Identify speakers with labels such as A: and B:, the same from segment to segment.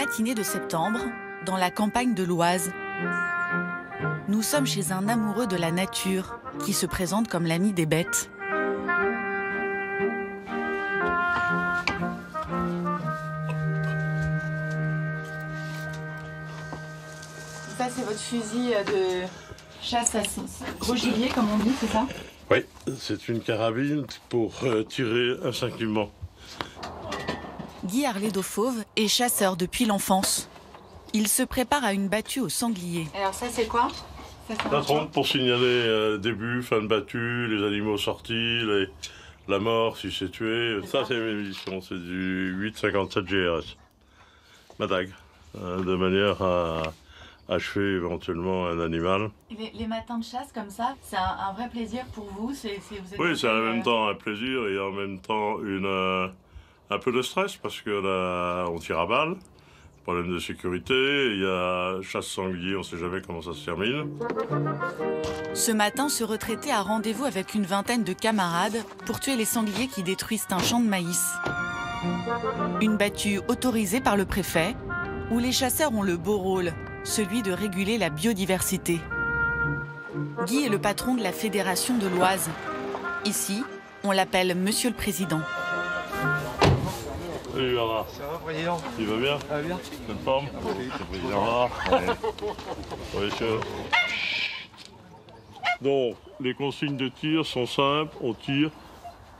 A: matinée de septembre, dans la campagne de l'Oise. Nous sommes chez un amoureux de la nature qui se présente comme l'ami des bêtes. Ça, c'est votre fusil de chasse à gros gibier, comme on dit, c'est ça?
B: Oui, c'est une carabine pour tirer instinctivement.
A: Guy Arlédo-Fauve est chasseur depuis l'enfance. Il se prépare à une battue au sanglier. Alors ça, c'est quoi?
B: La trompe pour signaler début, fin de battue, les animaux sortis, la mort si c'est tué. Ça, c'est mes munitions, c'est du 8,57 GRS. Ma dague, de manière à achever éventuellement un animal.
A: Les matins de chasse comme ça, c'est un vrai plaisir pour vous? Vous êtes
B: oui, c'est en même temps un plaisir et en même temps un peu de stress parce que là, on tire à balles. Problème de sécurité, il y a chasse sanglier, on ne sait jamais comment ça se termine.
A: Ce matin, ce retraité a rendez-vous avec une vingtaine de camarades pour tuer les sangliers qui détruisent un champ de maïs. Une battue autorisée par le préfet, où les chasseurs ont le beau rôle, celui de réguler la biodiversité. Guy est le patron de la Fédération de l'Oise. Ici, on l'appelle Monsieur le Président.
B: Salut Bernard.
C: Ça va, Président?
B: Il va bien?
C: Ça va bien.
B: Bonne forme? Oui. C'est le Président Bernard. Oui, monsieur. Donc, les consignes de tir sont simples. On tire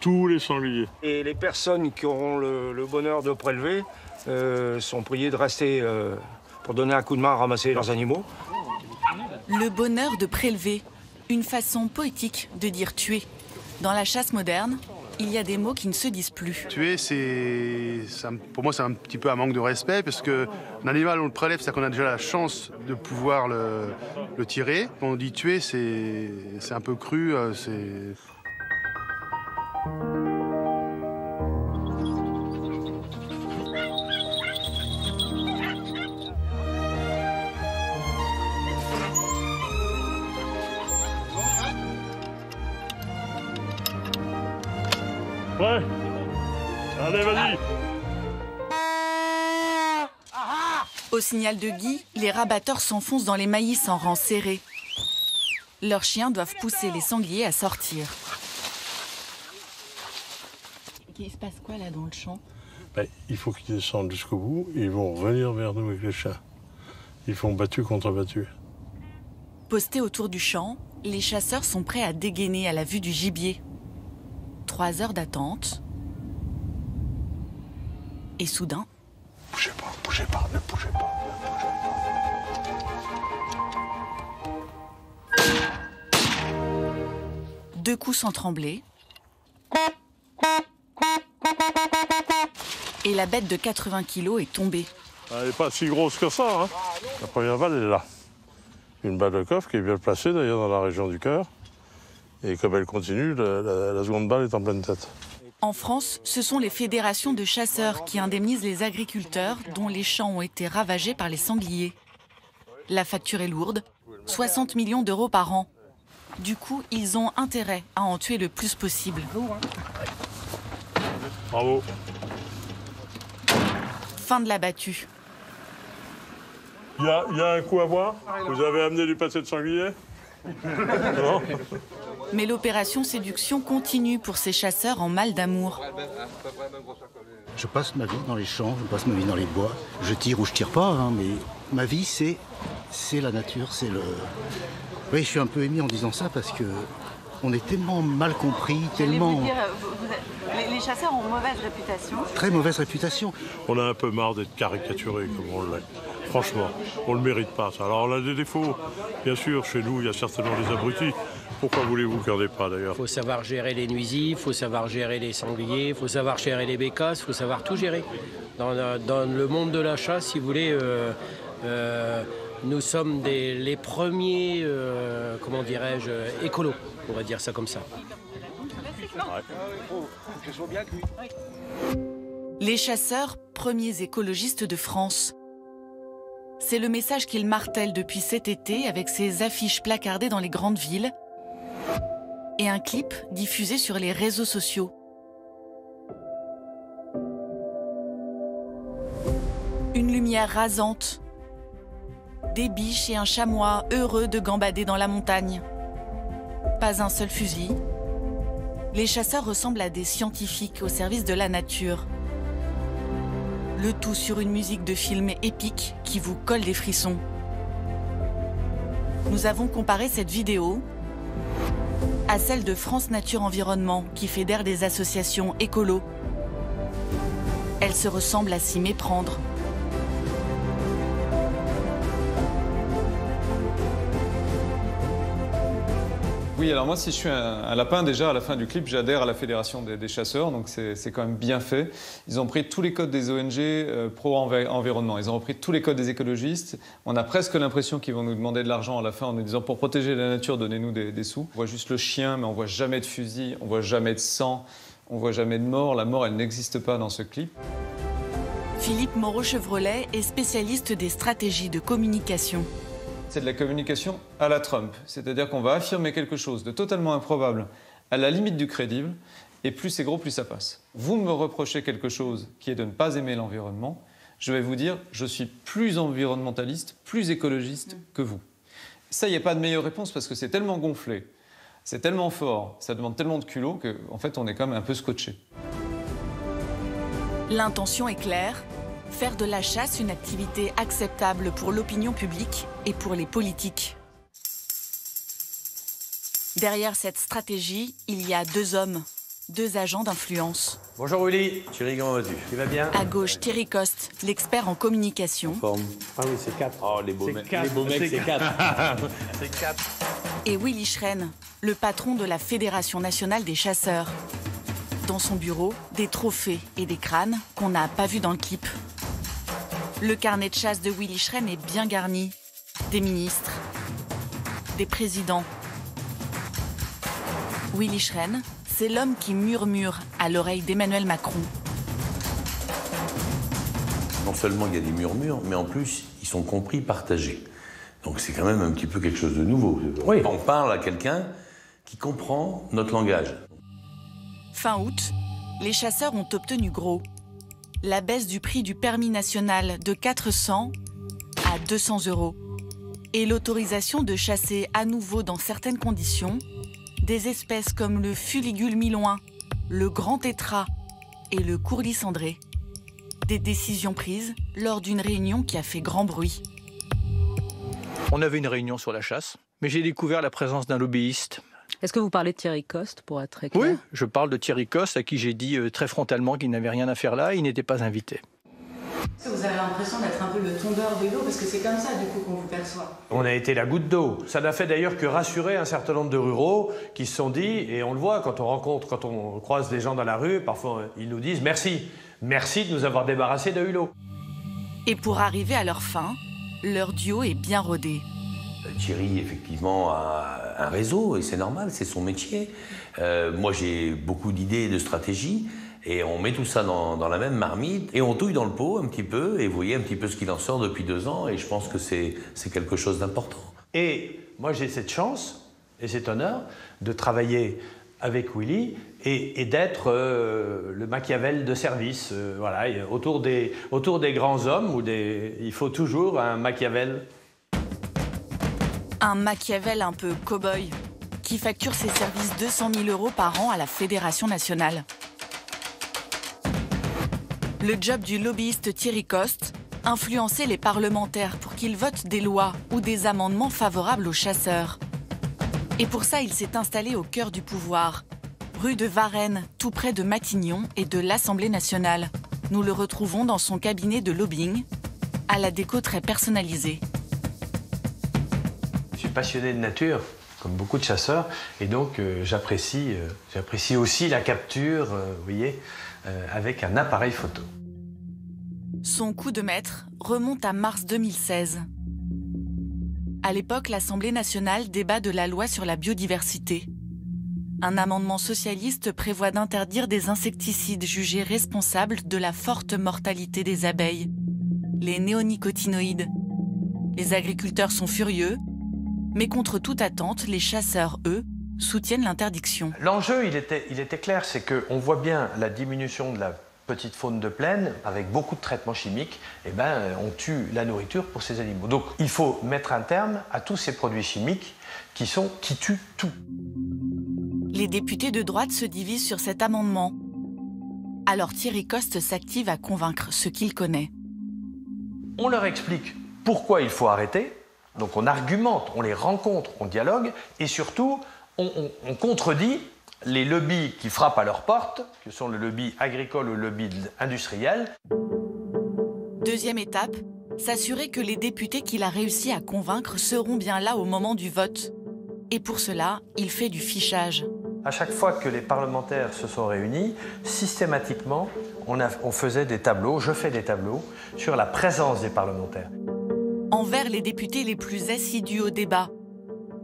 B: tous les sangliers.
C: Et les personnes qui auront le bonheur de prélever sont priées de rester pour donner un coup de main à ramasser leurs animaux.
A: Le bonheur de prélever, une façon poétique de dire tuer. Dans la chasse moderne, il y a des mots qui ne se disent plus.
D: Tuer, pour moi, c'est un petit peu un manque de respect parce qu'un animal, on le prélève, c'est qu'on a déjà la chance de pouvoir le tirer. Quand on dit tuer, c'est un peu cru.
B: Ouais. Allez, vas-y.
A: Au signal de Guy, les rabatteurs s'enfoncent dans les maïs en rang serré. Leurs chiens doivent pousser les sangliers à sortir. Il se passe quoi là dans le champ?
B: Il faut qu'ils descendent jusqu'au bout et ils vont revenir vers nous avec les chiens. Ils font battue contre battue.
A: Postés autour du champ, les chasseurs sont prêts à dégainer à la vue du gibier. 3 heures d'attente. Et soudain...
B: Bougez pas, ne bougez pas, ne bougez pas.
A: 2 coups sans trembler. Et la bête de 80 kilos est tombée.
B: Elle n'est pas si grosse que ça. Hein. La première balle, elle est là. Une balle de coffre qui est bien placée d'ailleurs dans la région du cœur. Et comme elle continue, la seconde balle est en pleine tête.
A: En France, ce sont les fédérations de chasseurs qui indemnisent les agriculteurs dont les champs ont été ravagés par les sangliers. La facture est lourde, 60 millions d'euros par an. Du coup, ils ont intérêt à en tuer le plus possible.
B: Bravo.
A: Fin de la battue.
B: Il y a un coup à boire? Vous avez amené du pâté de sanglier? Non?
A: Mais l'opération séduction continue pour ces chasseurs en mal d'amour.
E: Je passe ma vie dans les champs, je passe ma vie dans les bois. Je tire ou je tire pas, hein, mais ma vie, c'est la nature, c'est le... Oui, je suis un peu ému en disant ça parce que on est tellement mal compris, tellement...
A: Les chasseurs ont mauvaise réputation.
E: Très mauvaise réputation.
B: On a un peu marre d'être caricaturé comme on l'est. Franchement, on ne le mérite pas, ça. Alors on a des défauts. Bien sûr, chez nous, il y a certainement des abrutis. Pourquoi voulez-vous qu'il n'y en ait pas, d'ailleurs?
F: Il faut savoir gérer les nuisibles, il faut savoir gérer les sangliers, il faut savoir gérer les bécasses, il faut savoir tout gérer. Dans le monde de la chasse, si vous voulez, nous sommes les premiers, comment dirais-je, écolos, on va dire ça comme ça.
A: Les chasseurs, premiers écologistes de France. C'est le message qu'ils martèlent depuis cet été avec ces affiches placardées dans les grandes villes et un clip diffusé sur les réseaux sociaux. Une lumière rasante. Des biches et un chamois heureux de gambader dans la montagne. Pas un seul fusil. Les chasseurs ressemblent à des scientifiques au service de la nature. Le tout sur une musique de film épique qui vous colle des frissons. Nous avons comparé cette vidéo à celle de France Nature Environnement qui fédère des associations écolos. Elles se ressemblent à s'y méprendre.
G: Oui, alors moi, si je suis un lapin, déjà, à la fin du clip, j'adhère à la Fédération des chasseurs, donc c'est quand même bien fait. Ils ont pris tous les codes des ONG pro-environnement, ils ont repris tous les codes des écologistes. On a presque l'impression qu'ils vont nous demander de l'argent à la fin en nous disant « pour protéger la nature, donnez-nous des sous ». On voit juste le chien, mais on voit jamais de fusil, on voit jamais de sang, on voit jamais de mort. La mort, elle n'existe pas dans ce clip.
A: Philippe Moreau-Chevrolet est spécialiste des stratégies de communication.
G: C'est de la communication à la Trump, c'est-à-dire qu'on va affirmer quelque chose de totalement improbable, à la limite du crédible, et plus c'est gros, plus ça passe. Vous me reprochez quelque chose qui est de ne pas aimer l'environnement, je vais vous dire, je suis plus environnementaliste, plus écologiste que vous. Ça, il n'y a pas de meilleure réponse parce que c'est tellement gonflé, c'est tellement fort, ça demande tellement de culot qu'en fait, on est quand même un peu scotché.
A: L'intention est claire. Faire de la chasse une activité acceptable pour l'opinion publique et pour les politiques. Derrière cette stratégie, il y a deux hommes, deux agents d'influence.
H: Bonjour Willy, Thierry, comment vas-tu? Tu vas bien?
A: À gauche, Thierry Coste, l'expert en communication.
H: Ah oui, c'est 4. Oh, les beaux mecs, c'est 4. C'est 4.
A: Et Willy Schren, le patron de la Fédération nationale des chasseurs. Dans son bureau, des trophées et des crânes qu'on n'a pas vus dans le clip. Le carnet de chasse de Willy Schren est bien garni. Des ministres, des présidents. Willy Schren, c'est l'homme qui murmure à l'oreille d'Emmanuel Macron.
I: Non seulement il y a des murmures, mais en plus, ils sont compris, partagés. Donc c'est quand même un petit peu quelque chose de nouveau. Oui. On parle à quelqu'un qui comprend notre langage.
A: Fin août, les chasseurs ont obtenu gros. La baisse du prix du permis national de 400 à 200 € et l'autorisation de chasser à nouveau dans certaines conditions des espèces comme le fuligule milouin, le grand tétras et le courlis cendré. Des décisions prises lors d'une réunion qui a fait grand bruit.
C: On avait une réunion sur la chasse, mais j'ai découvert la présence d'un lobbyiste.
J: Est-ce que vous parlez de Thierry Coste, pour être très clair?
C: Oui, je parle de Thierry Coste, à qui j'ai dit très frontalement qu'il n'avait rien à faire là, il n'était pas invité.
A: Vous avez l'impression d'être un peu le tondeur de l'eau, parce que c'est comme ça du coup qu'on vous perçoit.
H: On a été la goutte d'eau. Ça n'a fait d'ailleurs que rassurer un certain nombre de ruraux qui se sont dit, et on le voit quand on croise des gens dans la rue, parfois ils nous disent merci. Merci de nous avoir débarrassés de Hulot.
A: Et pour arriver à leur fin, leur duo est bien rodé.
I: Thierry, effectivement, a un réseau, et c'est normal, c'est son métier. Moi, j'ai beaucoup d'idées et de stratégies, et on met tout ça dans la même marmite, et on touille dans le pot un petit peu, et vous voyez un petit peu ce qu'il en sort depuis 2 ans, et je pense que c'est quelque chose d'important.
H: Et moi, j'ai cette chance et cet honneur de travailler avec Willy et d'être le Machiavel de service. Voilà, autour des grands hommes, il faut toujours un Machiavel.
A: Un Machiavel un peu cow-boy, qui facture ses services 200 000 € par an à la Fédération nationale. Le job du lobbyiste Thierry Coste, influencer les parlementaires pour qu'ils votent des lois ou des amendements favorables aux chasseurs. Et pour ça, il s'est installé au cœur du pouvoir, rue de Varennes, tout près de Matignon et de l'Assemblée nationale. Nous le retrouvons dans son cabinet de lobbying, à la déco très personnalisée.
H: Je suis passionné de nature, comme beaucoup de chasseurs, et donc j'apprécie aussi la capture, vous voyez, avec un appareil photo.
A: Son coup de maître remonte à mars 2016. À l'époque, l'Assemblée nationale débat de la loi sur la biodiversité. Un amendement socialiste prévoit d'interdire des insecticides jugés responsables de la forte mortalité des abeilles, les néonicotinoïdes. Les agriculteurs sont furieux, mais contre toute attente, les chasseurs, eux, soutiennent l'interdiction.
H: L'enjeu, il était clair, c'est qu'on voit bien la diminution de la Petite faune de plaine, avec beaucoup de traitements chimiques, eh ben, on tue la nourriture pour ces animaux. Donc il faut mettre un terme à tous ces produits chimiques qui tuent tout.
A: Les députés de droite se divisent sur cet amendement. Alors Thierry Coste s'active à convaincre ceux qu'il connaît.
H: On leur explique pourquoi il faut arrêter, donc on argumente, on les rencontre, on dialogue, et surtout, on contredit les lobbies qui frappent à leur porte, que sont le lobby agricole ou le lobby industriel.
A: Deuxième étape, s'assurer que les députés qu'il a réussi à convaincre seront bien là au moment du vote. Et pour cela, il fait du fichage.
H: À chaque fois que les parlementaires se sont réunis, systématiquement, on faisait des tableaux, je fais des tableaux, sur la présence des parlementaires.
A: En vert, les députés les plus assidus au débat.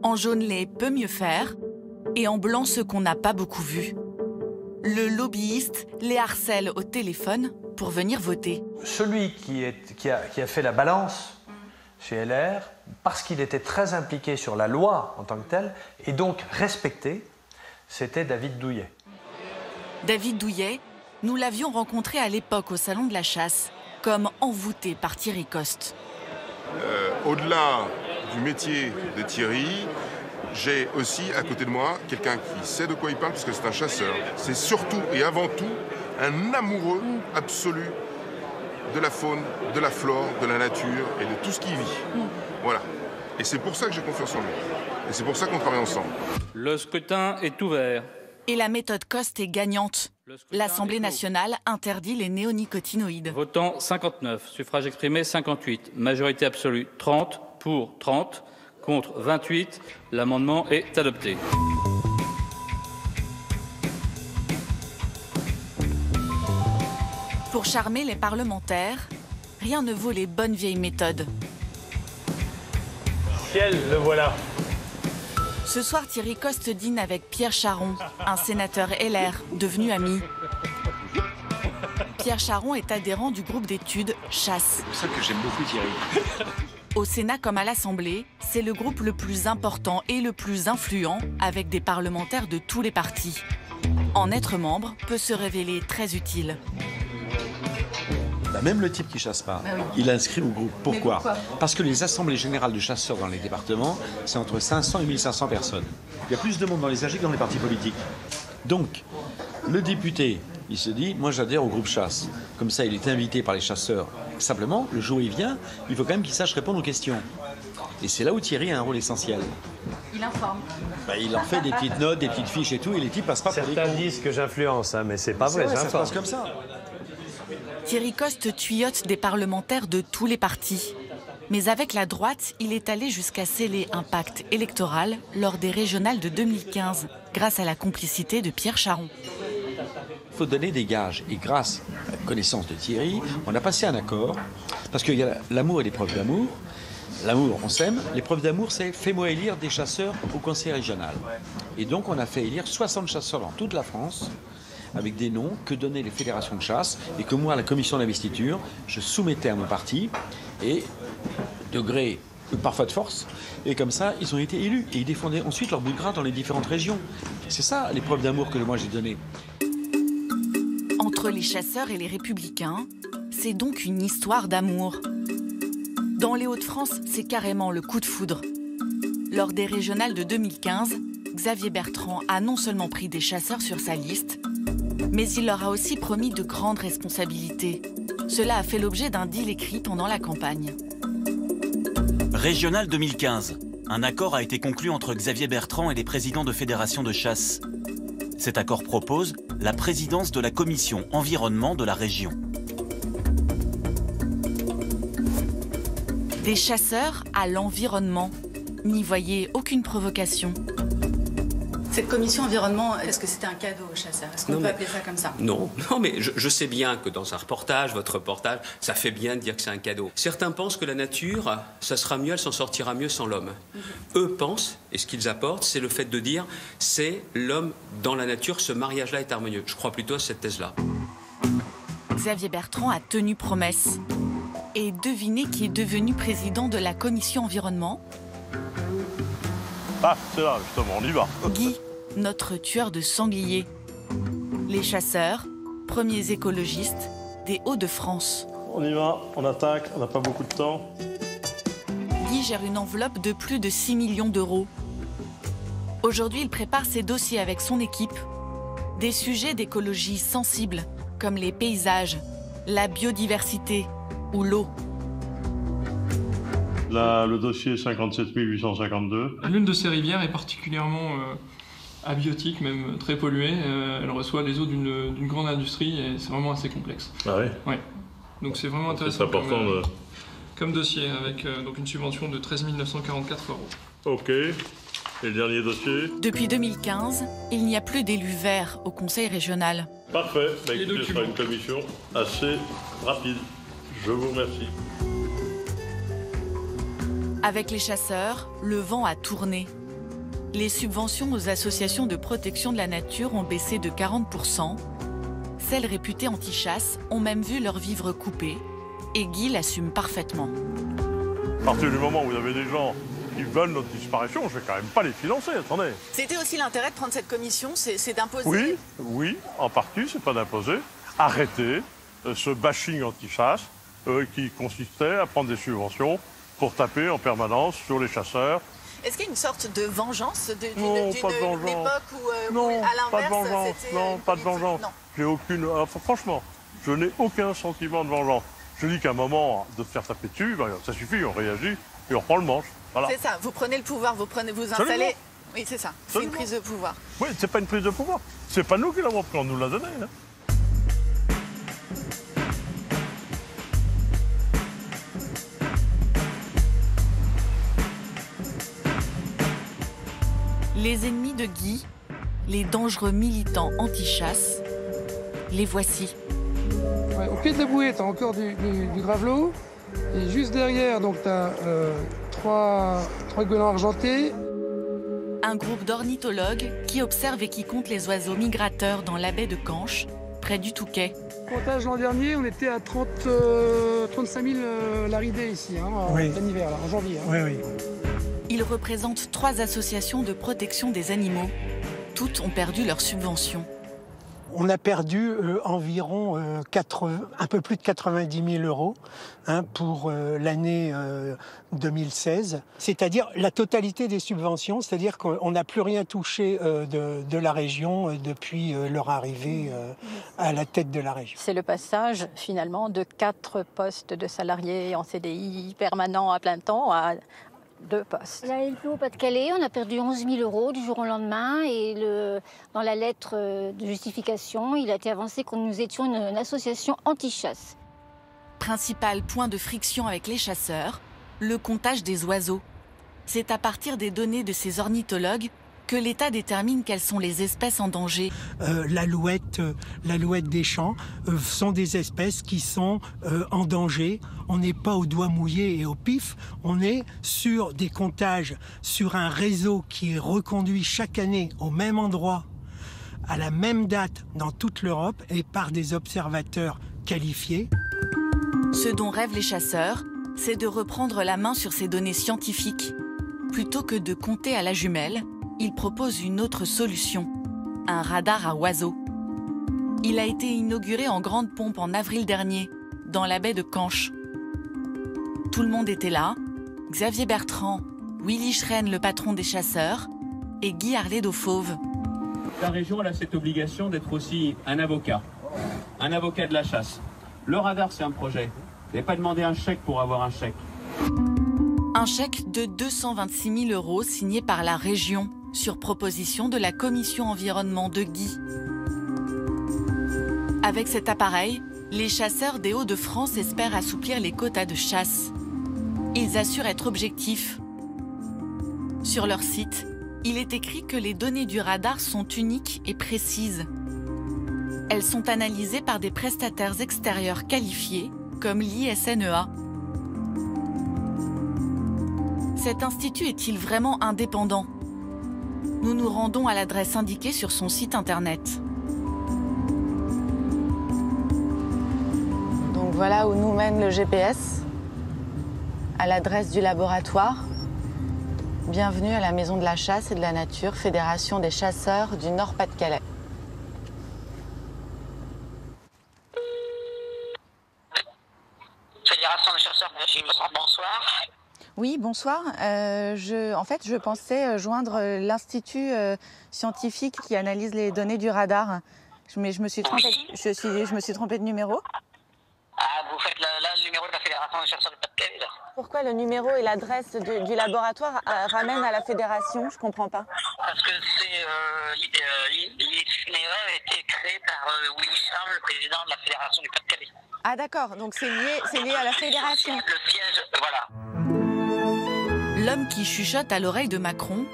A: En jaune, les peut mieux faire. Et en blanc, ceux qu'on n'a pas beaucoup vus. Le lobbyiste les harcèle au téléphone pour venir voter.
H: Celui qui a fait la balance chez LR, parce qu'il était très impliqué sur la loi en tant que telle, et donc respecté, c'était David Douillet.
A: David Douillet, nous l'avions rencontré à l'époque au Salon de la Chasse, comme envoûté par Thierry Coste.
K: Au-delà du métier de Thierry, j'ai aussi à côté de moi quelqu'un qui sait de quoi il parle, parce que c'est un chasseur. C'est surtout et avant tout un amoureux absolu de la faune, de la flore, de la nature et de tout ce qui y vit. Voilà. Et c'est pour ça que j'ai confiance en lui. Et c'est pour ça qu'on travaille ensemble.
L: Le scrutin est ouvert.
A: Et la méthode Coste est gagnante. L'Assemblée nationale interdit les néonicotinoïdes.
L: Votant 59, suffrage exprimé 58, majorité absolue 30, pour 30, contre 28. L'amendement est adopté.
A: Pour charmer les parlementaires, rien ne vaut les bonnes vieilles méthodes.
H: Ciel, le voilà.
A: Ce soir, Thierry Coste dîne avec Pierre Charon, un sénateur LR devenu ami. Pierre Charon est adhérent du groupe d'études Chasse.
M: C'est pour ça que j'aime beaucoup Thierry.
A: Au Sénat comme à l'Assemblée, c'est le groupe le plus important et le plus influent, avec des parlementaires de tous les partis. En être membre peut se révéler très utile.
M: Même le type qui chasse pas, il inscrit au groupe. Pourquoi? Parce que les assemblées générales de chasseurs dans les départements, c'est entre 500 et 1500 personnes. Il y a plus de monde dans les AG que dans les partis politiques. Donc, le député, il se dit, moi j'adhère au groupe chasse. Comme ça, il est invité par les chasseurs. Simplement, le jour où il vient, il faut quand même qu'il sache répondre aux questions. Et c'est là où Thierry a un rôle essentiel.
A: Il informe.
M: Il en fait des petites notes, des petites fiches et tout, et les types passent pas pour des cons.
H: Certains disent que j'influence, hein, mais c'est pas vrai,
M: ça se passe comme ça.
A: Thierry Coste tuyote des parlementaires de tous les partis. Mais avec la droite, il est allé jusqu'à sceller un pacte électoral lors des régionales de 2015, grâce à la complicité de Pierre Charon.
M: Il faut donner des gages. Et grâce à la connaissance de Thierry, on a passé un accord, parce qu'il y a l'amour et l'épreuve d'amour. L'amour, on s'aime. L'épreuve d'amour, c'est fais-moi élire des chasseurs au conseil régional. Et donc, on a fait élire 60 chasseurs dans toute la France, avec des noms que donnaient les fédérations de chasse, et que moi, à la commission d'investiture, je soumettais à mon parti, et de gré, parfois de force, et comme ça, ils ont été élus. Et ils défendaient ensuite leur bout de gras dans les différentes régions. C'est ça, l'épreuve d'amour que moi j'ai donnée.
A: Entre les chasseurs et les républicains, c'est donc une histoire d'amour. Dans les Hauts-de-France, c'est carrément le coup de foudre. Lors des régionales de 2015, Xavier Bertrand a non seulement pris des chasseurs sur sa liste, mais il leur a aussi promis de grandes responsabilités. Cela a fait l'objet d'un deal écrit pendant la campagne.
N: Régional 2015. Un accord a été conclu entre Xavier Bertrand et les présidents de fédérations de chasse. Cet accord propose la présidence de la commission environnement de la région.
A: Des chasseurs à l'environnement. N'y voyez aucune provocation. Cette commission environnement, est-ce que c'était un cadeau aux chasseurs? Est-ce qu'on peut appeler ça comme ça?
O: Non, mais je sais bien que dans un reportage, votre reportage, ça fait bien de dire que c'est un cadeau. Certains pensent que la nature, ça sera mieux, elle s'en sortira mieux sans l'homme. Eux pensent, et ce qu'ils apportent, c'est le fait de dire c'est l'homme dans la nature, ce mariage-là est harmonieux. Je crois plutôt à cette thèse-là.
A: Xavier Bertrand a tenu promesse. Et devinez qui est devenu président de la commission environnement?
B: Ah, c'est là, justement, on y va.
A: Guy, notre tueur de sangliers. Les chasseurs, premiers écologistes des Hauts-de-France.
B: On y va, on attaque, on n'a pas beaucoup de temps.
A: Guy gère une enveloppe de plus de 6 millions d'euros. Aujourd'hui, il prépare ses dossiers avec son équipe. Des sujets d'écologie sensibles, comme les paysages, la biodiversité ou l'eau.
B: Là, le dossier 57 852.
P: L'une de ces rivières est particulièrement abiotique, même très polluée. Elle reçoit les eaux d'une grande industrie et c'est vraiment assez complexe.
B: Ah oui?
P: Oui. Donc c'est vraiment intéressant.
B: C'est important
P: comme dossier, avec donc une subvention de 13 944 €.
B: Ok. Et le dernier dossier?
A: Depuis 2015, il n'y a plus d'élus verts au conseil régional.
B: Parfait. Écoutez, ce sera une commission assez rapide. Je vous remercie.
A: Avec les chasseurs, le vent a tourné. Les subventions aux associations de protection de la nature ont baissé de 40%. Celles réputées anti-chasse ont même vu leur vivre coupé. Et Guy l'assume parfaitement.
B: À partir du moment où vous avez des gens qui veulent notre disparition, je ne vais quand même pas les financer, attendez.
A: C'était aussi l'intérêt de prendre cette commission, c'est d'imposer.
B: Oui, en partie, c'est pas d'imposer. Arrêter ce bashing anti-chasse qui consistait à prendre des subventions pour taper en permanence sur les chasseurs.
A: Est-ce qu'il y a une sorte de vengeance d'une
B: pas de vengeance.
A: époque où,
B: non,
A: à l'inverse,
B: pas de vengeance. Non, pas de vengeance.
A: Non.
B: J'ai aucune. Franchement, je n'ai aucun sentiment de vengeance. Je dis qu'à un moment de te faire taper dessus, ben, ça suffit, on réagit et on reprend le manche. Voilà.
A: C'est ça. Vous prenez le pouvoir, vous installez. Oui, c'est ça. C'est une prise de pouvoir.
B: Oui, c'est pas une prise de pouvoir. C'est pas nous qui l'avons pris, on nous l'a donné. Hein.
A: Les ennemis de Guy, les dangereux militants anti-chasse, les voici.
Q: Ouais, au pied de la bouée, tu as encore du gravelot. Et juste derrière, donc tu as trois goélands argentés.
A: Un groupe d'ornithologues qui observe et qui compte les oiseaux migrateurs dans la baie de Canche, près du Touquet.
Q: Comptage l'an dernier, on était à 35 000 laridés ici, hein, en plein hiver, là, en janvier. Hein.
E: Oui.
A: Ils représentent 3 associations de protection des animaux. Toutes ont perdu leur subvention.
E: On a perdu environ un peu plus de 90 000 € pour l'année 2016. C'est-à-dire la totalité des subventions, c'est-à-dire qu'on n'a plus rien touché de la région depuis leur arrivée à la tête de la région.
R: C'est le passage finalement de 4 postes de salariés en CDI permanent à plein temps à 2 postes.
S: Là, au Pas-de-Calais, on a perdu 11 000 € du jour au lendemain et dans la lettre de justification, il a été avancé que nous étions une association anti-chasse.
A: Principal point de friction avec les chasseurs, le comptage des oiseaux. C'est à partir des données de ces ornithologues que l'État détermine quelles sont les espèces en danger.
E: L'alouette des champs sont des espèces qui sont en danger. On n'est pas au doigt mouillé et au pif, on est sur des comptages, sur un réseau qui est reconduit chaque année au même endroit, à la même date dans toute l'Europe et par des observateurs qualifiés.
A: Ce dont rêvent les chasseurs, c'est de reprendre la main sur ces données scientifiques. Plutôt que de compter à la jumelle, ils proposent une autre solution, un radar à oiseaux. Il a été inauguré en grande pompe en avril dernier, dans la baie de Canche. Tout le monde était là, Xavier Bertrand, Willy Schren, le patron des chasseurs, et Guy Harlet-Dauphauve.
T: La région elle a cette obligation d'être aussi un avocat de la chasse. Le radar, c'est un projet. Vous n'avez pas demandé un chèque pour avoir un chèque.
A: Un chèque de 226 000 € signé par la région, sur proposition de la commission environnement de Guy. Avec cet appareil, les chasseurs des Hauts-de-France espèrent assouplir les quotas de chasse. Ils assurent être objectifs. Sur leur site, il est écrit que les données du radar sont uniques et précises. Elles sont analysées par des prestataires extérieurs qualifiés, comme l'ISNEA. Cet institut est-il vraiment indépendant ? Nous nous rendons à l'adresse indiquée sur son site internet.
U: Donc voilà où nous mène le GPS, à l'adresse du laboratoire. Bienvenue à la Maison de la Chasse et de la Nature, Fédération des chasseurs du Nord-Pas-de-Calais.
D: Bonsoir.
U: Oui, bonsoir. En fait, je pensais joindre l'Institut scientifique qui analyse les données du radar. Mais je me suis trompée, je me suis trompée de numéro.
D: Ah, vous faites là le numéro de la Fédération des chercheurs du Pas-de-Calais, là.
U: Pourquoi le numéro et l'adresse du laboratoire ramènent à la Fédération? Je comprends pas.
D: Parce que l'itinéraire a été créé par Willy Charles, le président de la Fédération du Pas-de-Calais.
U: Ah d'accord, donc c'est lié à la Fédération.
D: Le siège, voilà.
A: L'homme qui chuchote à l'oreille de Macron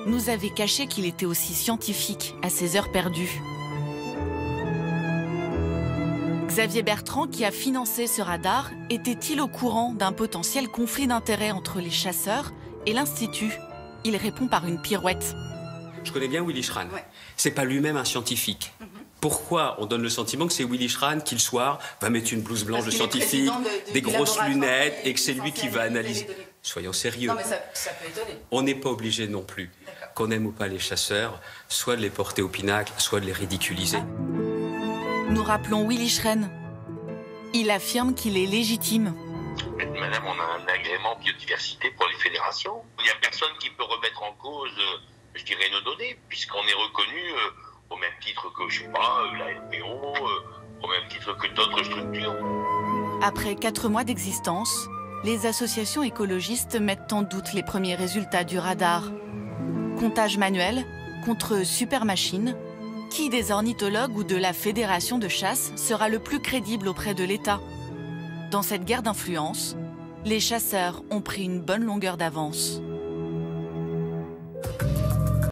A: nous avait caché qu'il était aussi scientifique à ses heures perdues. Xavier Bertrand, qui a financé ce radar, était-il au courant d'un potentiel conflit d'intérêts entre les chasseurs et l'Institut? Il répond par une pirouette.
O: Je connais bien Willy Schran. Ouais. C'est pas lui-même un scientifique. Pourquoi on donne le sentiment que c'est Willy Schran qui, le soir, va mettre une blouse blanche de scientifique, des grosses lunettes, et que c'est lui qui va analyser? Soyons sérieux.
U: Non, mais ça peut étonner.
O: On n'est pas obligé non plus, qu'on aime ou pas les chasseurs, soit de les porter au pinacle, soit de les ridiculiser.
A: Nous rappelons Willy Schran. Il affirme qu'il est légitime.
D: Madame, on a un agrément biodiversité pour les fédérations. Il n'y a personne qui peut remettre en cause, je dirais, nos données, puisqu'on est reconnu au même titre que, je sais pas, la LPO, au même titre que d'autres structures.
A: Après 4 mois d'existence, les associations écologistes mettent en doute les premiers résultats du radar. Comptage manuel contre super machine. Qui des ornithologues ou de la fédération de chasse sera le plus crédible auprès de l'État? Dans cette guerre d'influence, les chasseurs ont pris une bonne longueur d'avance.